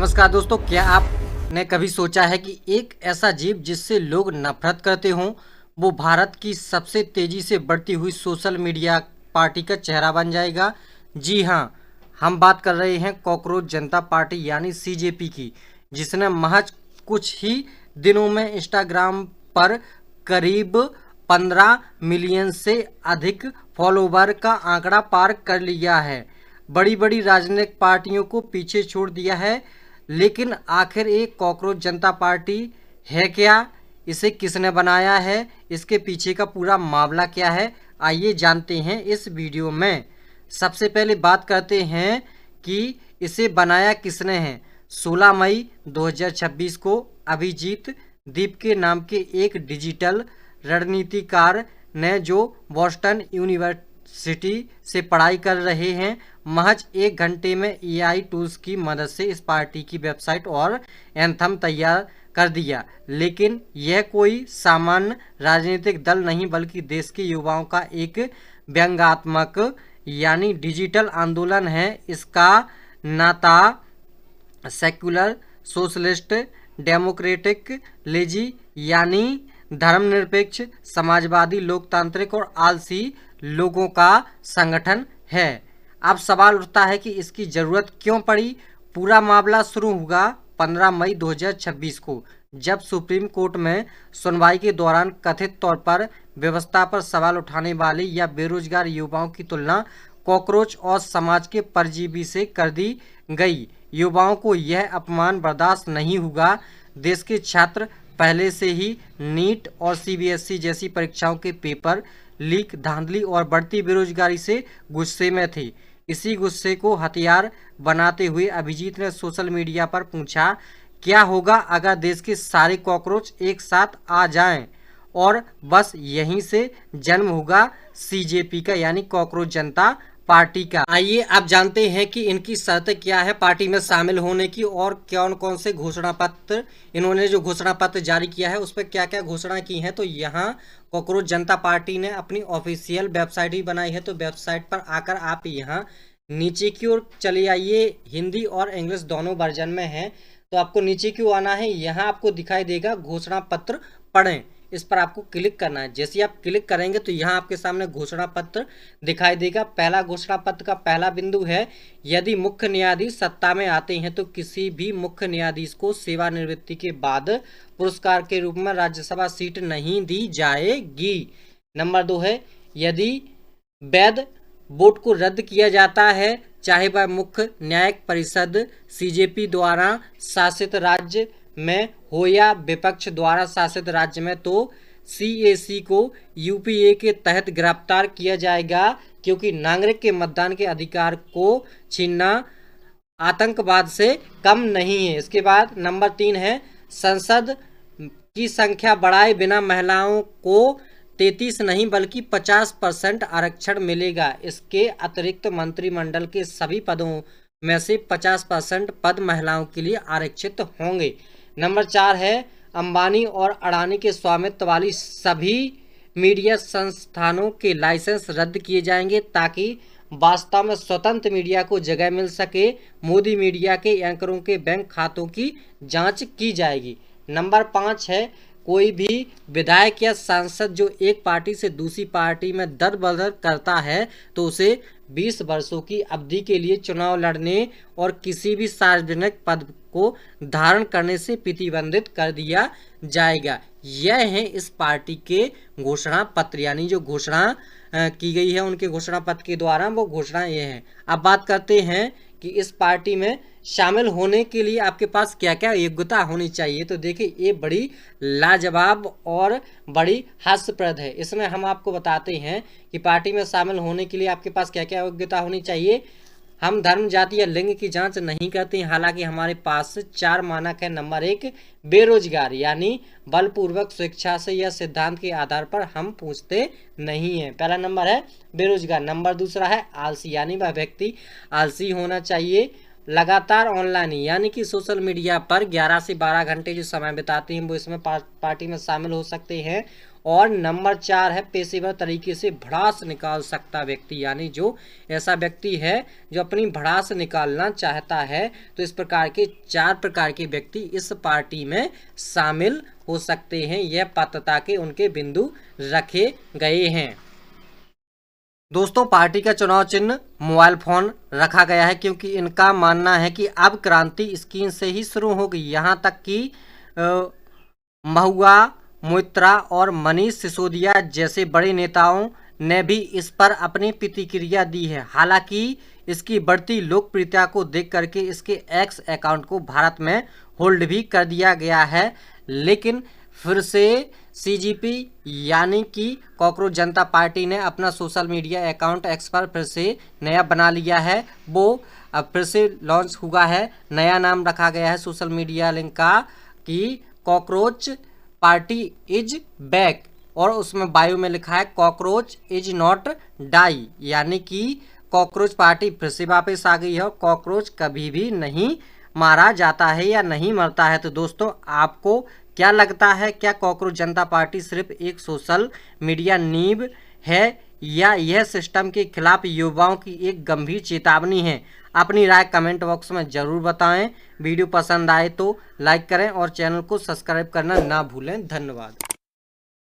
नमस्कार दोस्तों, क्या आपने कभी सोचा है कि एक ऐसा जीव जिससे लोग नफरत करते हों वो भारत की सबसे तेजी से बढ़ती हुई सोशल मीडिया पार्टी का चेहरा बन जाएगा। जी हाँ, हम बात कर रहे हैं कॉकरोच जनता पार्टी यानी सीजेपी की, जिसने महज कुछ ही दिनों में इंस्टाग्राम पर करीब 15 मिलियन से अधिक फॉलोवर का आंकड़ा पार कर लिया है। बड़ी बड़ी राजनीतिक पार्टियों को पीछे छोड़ दिया है। लेकिन आखिर एक कॉकरोच जनता पार्टी है क्या? इसे किसने बनाया है? इसके पीछे का पूरा मामला क्या है? आइए जानते हैं इस वीडियो में। सबसे पहले बात करते हैं कि इसे बनाया किसने है। 16 मई 2026 को अभिजीत दीप के नाम के एक डिजिटल रणनीतिकार ने, जो बॉस्टन यूनिवर्सिटी से पढ़ाई कर रहे हैं, महज 1 घंटे में एआई टूल्स की मदद से इस पार्टी की वेबसाइट और एंथम तैयार कर दिया। लेकिन यह कोई सामान्य राजनीतिक दल नहीं, बल्कि देश के युवाओं का एक व्यंग्यात्मक यानी डिजिटल आंदोलन है। इसका नाता सेक्युलर, सोशलिस्ट, डेमोक्रेटिक, लेजी यानी धर्मनिरपेक्ष, समाजवादी, लोकतांत्रिक और आलसी लोगों का संगठन है। अब सवाल उठता है कि इसकी जरूरत क्यों पड़ी। पूरा मामला शुरू हुआ 15 मई 2026 को, जब सुप्रीम कोर्ट में सुनवाई के दौरान कथित तौर पर व्यवस्था पर सवाल उठाने वाले या बेरोजगार युवाओं की तुलना कॉकरोच और समाज के परजीवी से कर दी गई। युवाओं को यह अपमान बर्दाश्त नहीं हुआ। देश के छात्र पहले से ही नीट और सीबीएसई जैसी परीक्षाओं के पेपर लीक, धांधली और बढ़ती बेरोजगारी से गुस्से में थे। इसी गुस्से को हथियार बनाते हुए अभिजीत ने सोशल मीडिया पर पूछा, क्या होगा अगर देश के सारे कॉकरोच एक साथ आ जाएं? और बस यहीं से जन्म होगा सीजेपी का, यानी कॉकरोच जनता पार्टी का। आइए आप जानते हैं कि इनकी शर्तें क्या है पार्टी में शामिल होने की, और कौन कौन से घोषणा पत्र, इन्होंने जो घोषणा पत्र जारी किया है उस पर क्या क्या घोषणा की है। तो यहाँ कॉकरोच जनता पार्टी ने अपनी ऑफिशियल वेबसाइट ही बनाई है। तो वेबसाइट पर आकर आप यहाँ नीचे की ओर चले आइए। हिंदी और इंग्लिश दोनों वर्जन में है। तो आपको नीचे क्यों आना है, यहाँ आपको दिखाई देगा घोषणा पत्र पढ़ें, इस पर आपको क्लिक करना है। जैसे आप क्लिक करेंगे तो यहाँ आपके सामने घोषणा पत्र दिखाई देगा। पहला घोषणा पत्र का पहला बिंदु है, यदि मुख्य न्यायाधीश सत्ता में आते हैं तो किसी भी मुख्य न्यायाधीश को सेवानिवृत्ति के बाद पुरस्कार के रूप में राज्यसभा सीट नहीं दी जाएगी। नंबर 2 है, यदि वैध वोट को रद्द किया जाता है, चाहे वह मुख्य न्यायिक परिषद सीजेपी द्वारा शासित राज्य में हो या विपक्ष द्वारा शासित राज्य में, तो सीएसी को यूपीए के तहत गिरफ्तार किया जाएगा, क्योंकि नागरिक के मतदान के अधिकार को छीनना आतंकवाद से कम नहीं है। इसके बाद नंबर 3 है, संसद की संख्या बढ़ाए बिना महिलाओं को 33 नहीं बल्कि 50% आरक्षण मिलेगा। इसके अतिरिक्त मंत्रिमंडल के सभी पदों में से 50% पद महिलाओं के लिए आरक्षित होंगे। नंबर 4 है, अंबानी और अडानी के स्वामित्व वाली सभी मीडिया संस्थानों के लाइसेंस रद्द किए जाएंगे, ताकि वास्तव में स्वतंत्र मीडिया को जगह मिल सके। मोदी मीडिया के एंकरों के बैंक खातों की जांच की जाएगी। नंबर 5 है, कोई भी विधायक या सांसद जो एक पार्टी से दूसरी पार्टी में दर बदर करता है तो उसे 20 वर्षों की अवधि के लिए चुनाव लड़ने और किसी भी सार्वजनिक पद को धारण करने से प्रतिबंधित कर दिया जाएगा। यह है इस पार्टी के घोषणा पत्र, यानी जो घोषणा की गई है उनके घोषणा पत्र के द्वारा, वो घोषणा ये है। अब बात करते हैं कि इस पार्टी में शामिल होने के लिए आपके पास क्या क्या योग्यता होनी चाहिए। तो देखिए, ये बड़ी लाजवाब और बड़ी हास्यप्रद है। इसमें हम आपको बताते हैं कि पार्टी में शामिल होने के लिए आपके पास क्या क्या योग्यता होनी चाहिए। हम धर्म, जाति या लिंग की जांच नहीं करते हैं, हालांकि हमारे पास 4 मानक है। नंबर 1, बेरोजगार, यानी बलपूर्वक स्वेच्छा से या सिद्धांत के आधार पर हम पूछते नहीं हैं। पहला नंबर है बेरोजगार। नंबर दूसरा है आलसी, यानी वह व्यक्ति आलसी होना चाहिए। लगातार ऑनलाइन, यानी कि सोशल मीडिया पर 11 से 12 घंटे जो समय बिताते हैं वो इसमें पार्टी में शामिल हो सकते हैं। और नंबर 4 है पेशेवर तरीके से भड़ास निकाल सकता व्यक्ति, यानी जो ऐसा व्यक्ति है जो अपनी भड़ास निकालना चाहता है। तो इस प्रकार के 4 प्रकार के व्यक्ति इस पार्टी में शामिल हो सकते हैं। यह पात्रता के उनके बिंदु रखे गए हैं। दोस्तों, पार्टी का चुनाव चिन्ह मोबाइल फोन रखा गया है क्योंकि इनका मानना है कि अब क्रांति स्क्रीन से ही शुरू हो गई। यहाँ तक कि महुआ मोइत्रा और मनीष सिसोदिया जैसे बड़े नेताओं ने भी इस पर अपनी प्रतिक्रिया दी है। हालांकि इसकी बढ़ती लोकप्रियता को देख करके इसके एक्स अकाउंट को भारत में होल्ड भी कर दिया गया है, लेकिन फिर से सीजीपी यानी कि कॉकरोच जनता पार्टी ने अपना सोशल मीडिया अकाउंट एक्स पर फिर से नया बना लिया है। वो अब फिर से लॉन्च हुआ है, नया नाम रखा गया है सोशल मीडिया लिंक का कि कॉकरोच पार्टी इज बैक, और उसमें बायो में लिखा है कॉकरोच इज नॉट डाई, यानी कि कॉकरोच पार्टी फिर से वापस आ गई है और कॉकरोच कभी भी नहीं मारा जाता है या नहीं मरता है। तो दोस्तों, आपको क्या लगता है, क्या कॉकरोच जनता पार्टी सिर्फ एक सोशल मीडिया नींव है या यह सिस्टम के खिलाफ युवाओं की एक गंभीर चेतावनी है? अपनी राय कमेंट बॉक्स में ज़रूर बताएं। वीडियो पसंद आए तो लाइक करें और चैनल को सब्सक्राइब करना ना भूलें। धन्यवाद।